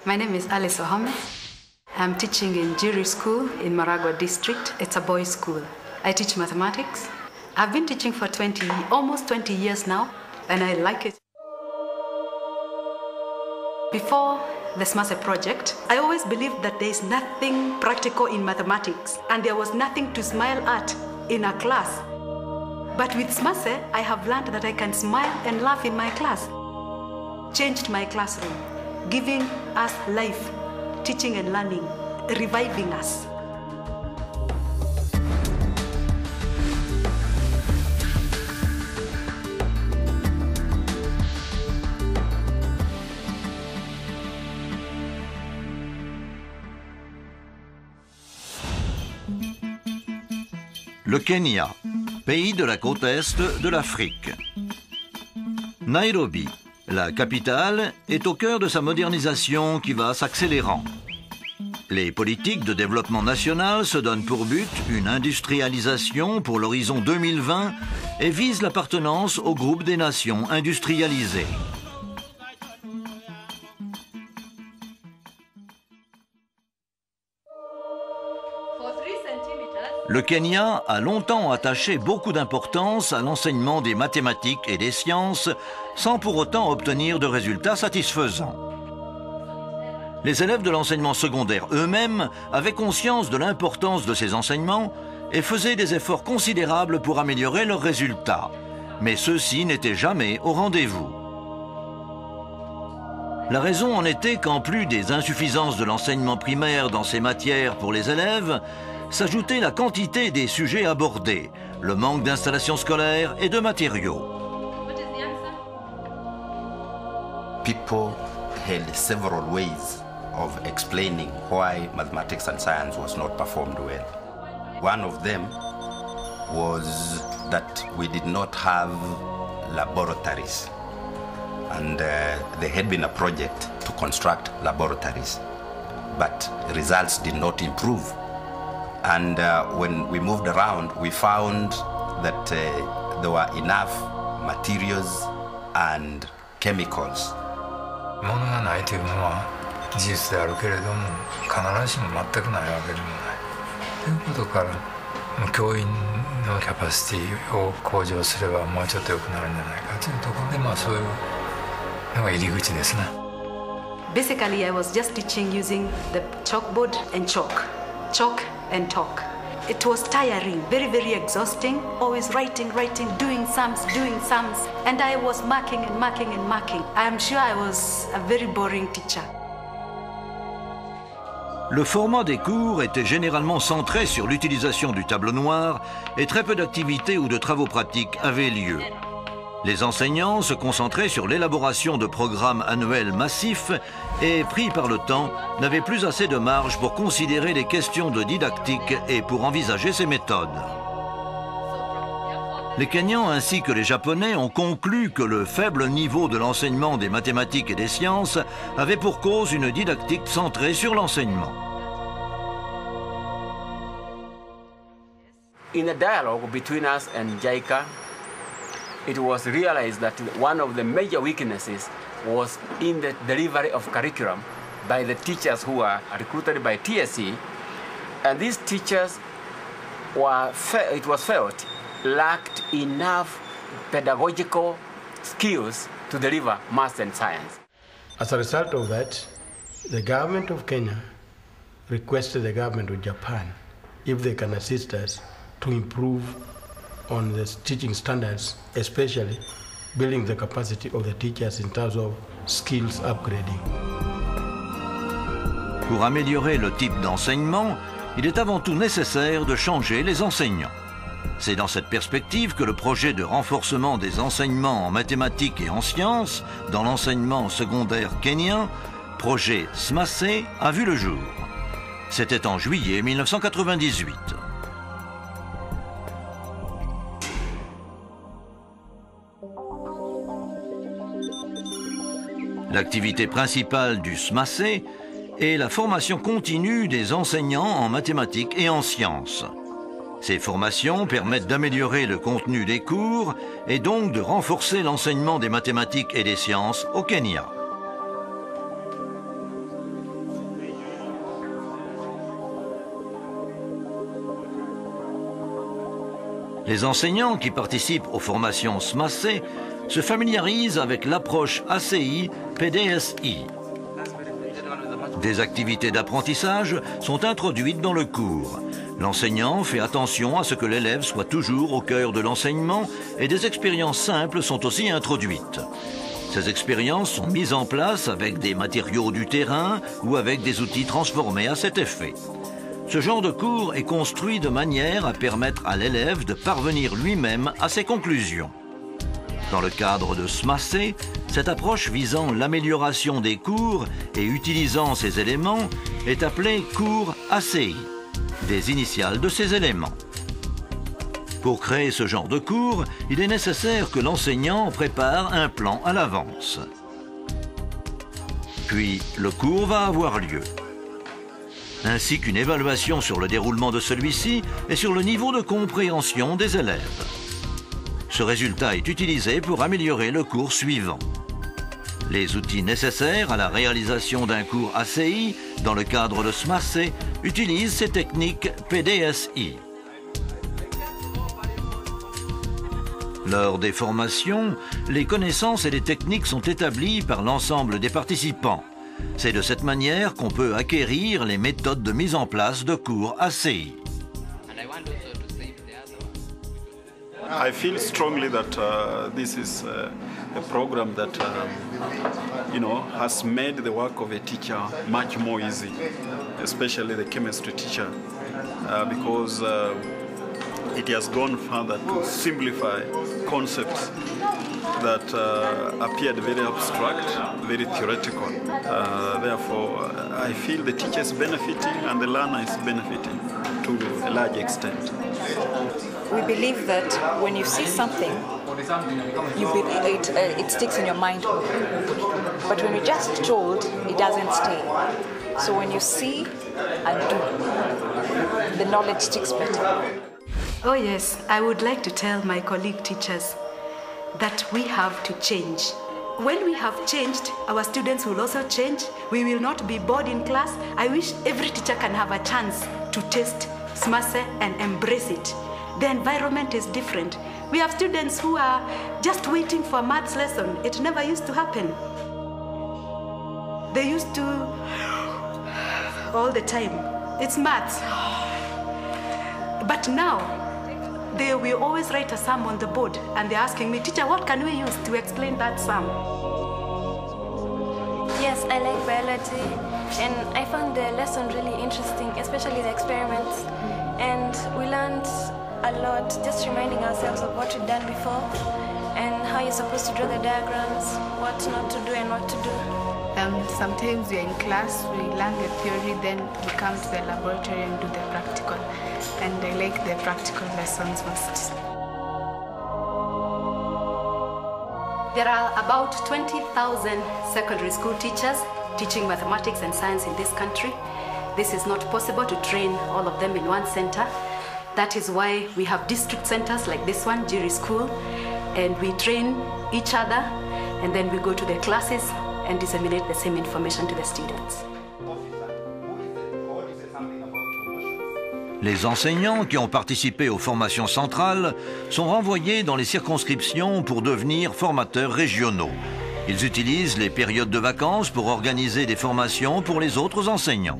My name is Alice Ohame. I'm teaching in Jiri School in Maragua District. It's a boys' school. I teach mathematics. I've been teaching for almost 20 years now, and I like it. Before the SMASE project, I always believed that there is nothing practical in mathematics, and there was nothing to smile at in a class. But with SMASE, I have learned that I can smile and laugh in my class. Changed my classroom, giving us life, teaching and learning, reviving us. Le Kenya, pays de la côte est de l'Afrique. Nairobi, la capitale, est au cœur de sa modernisation qui va s'accélérant. Les politiques de développement national se donnent pour but une industrialisation pour l'horizon 2020 et visent l'appartenance au groupe des nations industrialisées. Le Kenya a longtemps attaché beaucoup d'importance à l'enseignement des mathématiques et des sciences, sans pour autant obtenir de résultats satisfaisants. Les élèves de l'enseignement secondaire eux-mêmes avaient conscience de l'importance de ces enseignements et faisaient des efforts considérables pour améliorer leurs résultats. Mais ceux-ci n'étaient jamais au rendez-vous. La raison en était qu'en plus des insuffisances de l'enseignement primaire dans ces matières pour les élèves, s'ajoutait la quantité des sujets abordés, le manque d'installations scolaires et de matériaux. People had several ways of explaining why mathematics and science was not performed well. One of them was that we did not have laboratories, and there had been a project to construct laboratories, but results did not improve. And when we moved around, we found that there were enough materials and chemicals. 物がないというのは事実であるけれども、必ずしも全くないわけでもない。ということから、教員のキャパシティを向上すればもうちょっと良くなるんじゃないかというところで、そういうのが入り口ですね。Basically, I was just teaching using the chalkboard and chalk and talk. It was tiring, very, very exhausting, always writing, doing sums, and I was marking and marking and marking. I am sure I was a very boring teacher. Le format des cours était généralement centré sur l'utilisation du tableau noir et très peu d'activités ou de travaux pratiques avaient lieu. Les enseignants se concentraient sur l'élaboration de programmes annuels massifs et, pris par le temps, n'avaient plus assez de marge pour considérer les questions de didactique et pour envisager ces méthodes. Les Kenyans ainsi que les Japonais ont conclu que le faible niveau de l'enseignement des mathématiques et des sciences avait pour cause une didactique centrée sur l'enseignement. In a dialogue between us and JICA, it was realized that one of the major weaknesses was in the delivery of curriculum by the teachers who were recruited by TSE, and these teachers it was felt, lacked enough pedagogical skills to deliver maths and science. As a result of that, the government of Kenya requested the government of Japan if they can assist us to improve on the teaching standards, especially building the capacity of the teachers in terms of skills upgrading. Pour améliorer le type d'enseignement, il est avant tout nécessaire de changer les enseignants. C'est dans cette perspective que le projet de renforcement des enseignements en mathématiques et en sciences dans l'enseignement secondaire kenyan, projet SMASE, a vu le jour. C'était en juillet 1998. L'activité principale du SMASE est la formation continue des enseignants en mathématiques et en sciences. Ces formations permettent d'améliorer le contenu des cours et donc de renforcer l'enseignement des mathématiques et des sciences au Kenya. Les enseignants qui participent aux formations SMACE se familiarisent avec l'approche ACI PDSI. Des activités d'apprentissage sont introduites dans le cours. L'enseignant fait attention à ce que l'élève soit toujours au cœur de l'enseignement et des expériences simples sont aussi introduites. Ces expériences sont mises en place avec des matériaux du terrain ou avec des outils transformés à cet effet. Ce genre de cours est construit de manière à permettre à l'élève de parvenir lui-même à ses conclusions. Dans le cadre de SMACE, cette approche visant l'amélioration des cours et utilisant ces éléments est appelée cours ACI, des initiales de ces éléments. Pour créer ce genre de cours, il est nécessaire que l'enseignant prépare un plan à l'avance. Puis, le cours va avoir lieu, ainsi qu'une évaluation sur le déroulement de celui-ci et sur le niveau de compréhension des élèves. Ce résultat est utilisé pour améliorer le cours suivant. Les outils nécessaires à la réalisation d'un cours ACI dans le cadre de SMACE utilisent ces techniques PDSI. Lors des formations, les connaissances et les techniques sont établies par l'ensemble des participants. C'est de cette manière qu'on peut acquérir les méthodes de mise en place de cours ACI. I feel strongly that this is a program that has made the work of a teacher much more easy, especially the chemistry teacher, because it has gone further to simplify concepts that appeared very abstract, very theoretical. Therefore, I feel the teacher is benefiting and the learner is benefiting to a large extent. We believe that when you see something, it sticks in your mind. But when you're just told, it doesn't stay. So when you see and do, the knowledge sticks better. Oh yes, I would like to tell my colleague teachers that we have to change. When we have changed, our students will also change. We will not be bored in class. I wish every teacher can have a chance to taste SMACE and embrace it. The environment is different. We have students who are just waiting for a maths lesson. It never used to happen. They used to, all the time, it's maths. But now, they will always write a sum on the board and they're asking me, teacher, what can we use to explain that sum? Yes, I like biology and I found the lesson really interesting, especially the experiments. And we learned a lot, just reminding ourselves of what we've done before and how you're supposed to draw the diagrams, what not to do and what to do. Sometimes we're in class, we learn the theory, then we come to the laboratory and do the practical. And I like the practical lessons most. There are about 20,000 secondary school teachers teaching mathematics and science in this country. This is not possible to train all of them in one center. That is why we have district centers like this one, Jiri School, and we train each other, and then we go to the classes and disseminate the same information to the students. Les enseignants qui ont participé aux formations centrales sont renvoyés dans les circonscriptions pour devenir formateurs régionaux. Ils utilisent les périodes de vacances pour organiser des formations pour les autres enseignants.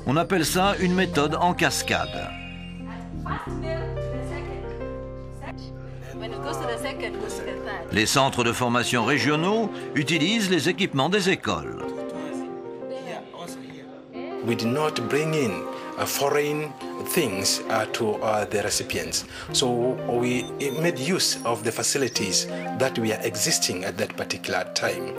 On appelle ça une méthode en cascade. Les centres de formation régionaux utilisent les équipements des écoles. We did not bring in foreign things to the recipients. So we made use of the facilities that were existing at that particular time.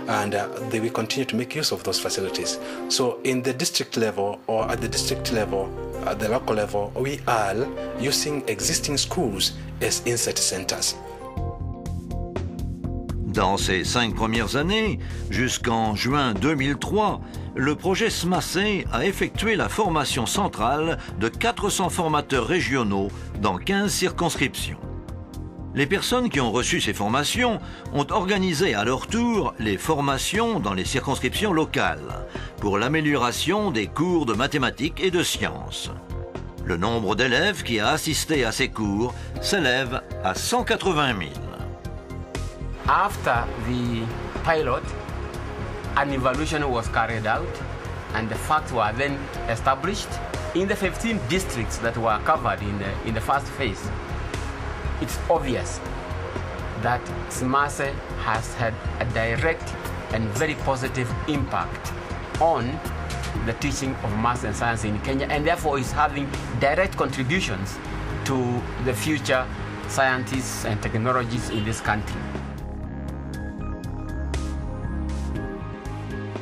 And we continue to make use of those facilities. So in the district level or at the district level, at the local level, we are using existing schools as inset centers. Dans ces 5 premières années, jusqu'en juin 2003, le projet SMACE a effectué la formation centrale de 400 formateurs régionaux dans 15 circonscriptions. Les personnes qui ont reçu ces formations ont organisé à leur tour les formations dans les circonscriptions locales pour l'amélioration des cours de mathématiques et de sciences. Le nombre d'élèves qui a assisté à ces cours s'élève à 180 000. After the pilot, an evaluation was carried out and the facts were then established in the 15 districts that were covered in the first phase. It's obvious that SMASE has had a direct and very positive impact on the teaching of maths and science in Kenya, and therefore is having direct contributions to the future scientists and technologies in this country.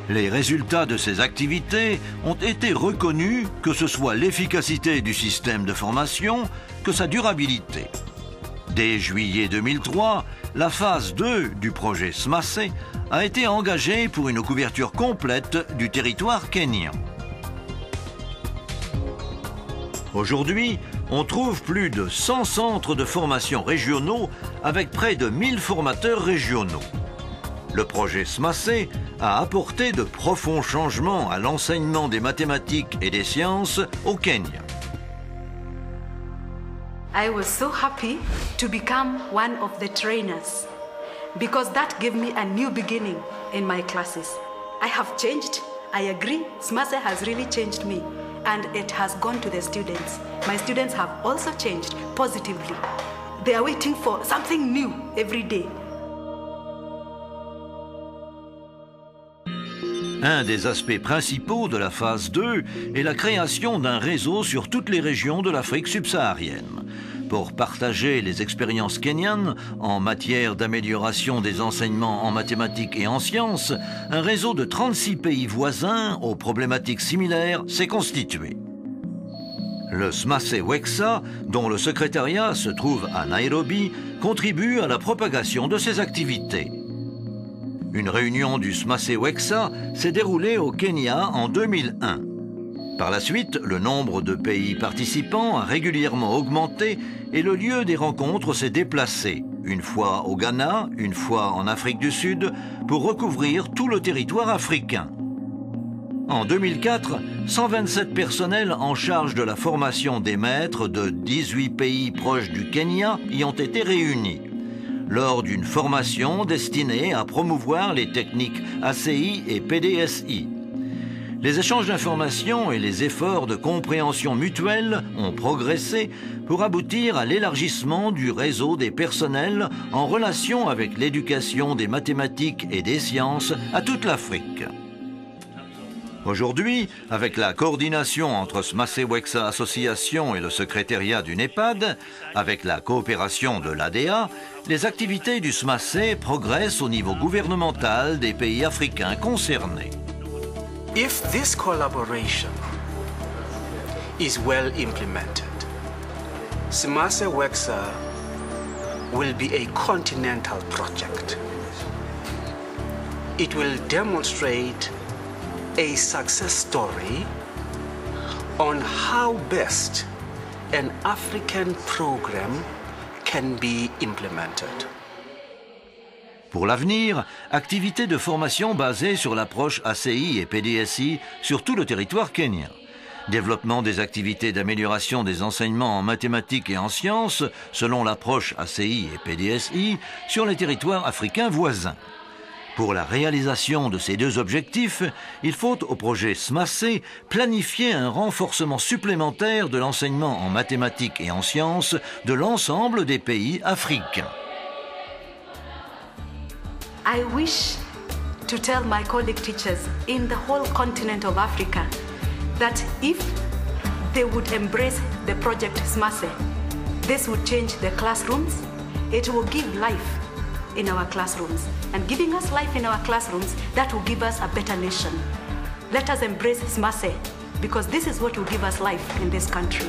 Les résultats de ces activités ont été reconnus, que ce soit l'efficacité du système de formation que sa durabilité. Dès juillet 2003, la phase 2 du projet SMASE a été engagée pour une couverture complète du territoire kenyan. Aujourd'hui, on trouve plus de 100 centres de formation régionaux avec près de 1000 formateurs régionaux. Le projet SMASE a apporté de profonds changements à l'enseignement des mathématiques et des sciences au Kenya. I was so happy to become one of the trainers because that gave me a new beginning in my classes. I have changed, I agree, SMASE has really changed me and it has gone to the students. My students have also changed positively. They are waiting for something new every day. Un des aspects principaux de la phase 2 est la création d'un réseau sur toutes les régions de l'Afrique subsaharienne. Pour partager les expériences kenyanes en matière d'amélioration des enseignements en mathématiques et en sciences, un réseau de 36 pays voisins aux problématiques similaires s'est constitué. Le SMASE Wexa, dont le secrétariat se trouve à Nairobi, contribue à la propagation de ces activités. Une réunion du SMASE Wexa s'est déroulée au Kenya en 2001. Par la suite, le nombre de pays participants a régulièrement augmenté et le lieu des rencontres s'est déplacé, une fois au Ghana, une fois en Afrique du Sud, pour recouvrir tout le territoire africain. En 2004, 127 personnels en charge de la formation des maîtres de 18 pays proches du Kenya y ont été réunis, lors d'une formation destinée à promouvoir les techniques ACI et PDSI. Les échanges d'informations et les efforts de compréhension mutuelle ont progressé pour aboutir à l'élargissement du réseau des personnels en relation avec l'éducation des mathématiques et des sciences à toute l'Afrique. Aujourd'hui, avec la coordination entre SMASE Wexa Association et le secrétariat du NEPAD, avec la coopération de l'ADA, les activités du SMASE progressent au niveau gouvernemental des pays africains concernés. If this collaboration is well implemented, SMASE Wexa will be a continental project. It will demonstrate a success story on how best an African program can be implemented. Pour l'avenir, activités de formation basées sur l'approche ACI et PDSI sur tout le territoire kenyan. Développement des activités d'amélioration des enseignements en mathématiques et en sciences selon l'approche ACI et PDSI sur les territoires africains voisins. Pour la réalisation de ces deux objectifs, il faut au projet SMASE planifier un renforcement supplémentaire de l'enseignement en mathématiques et en sciences de l'ensemble des pays africains. I wish to tell my colleague teachers in the whole continent of Africa that if they would embrace the project SMASE, this would change the classrooms, it will give life in our classrooms. And giving us life in our classrooms, that will give us a better nation. Let us embrace SMASE because this is what will give us life in this country.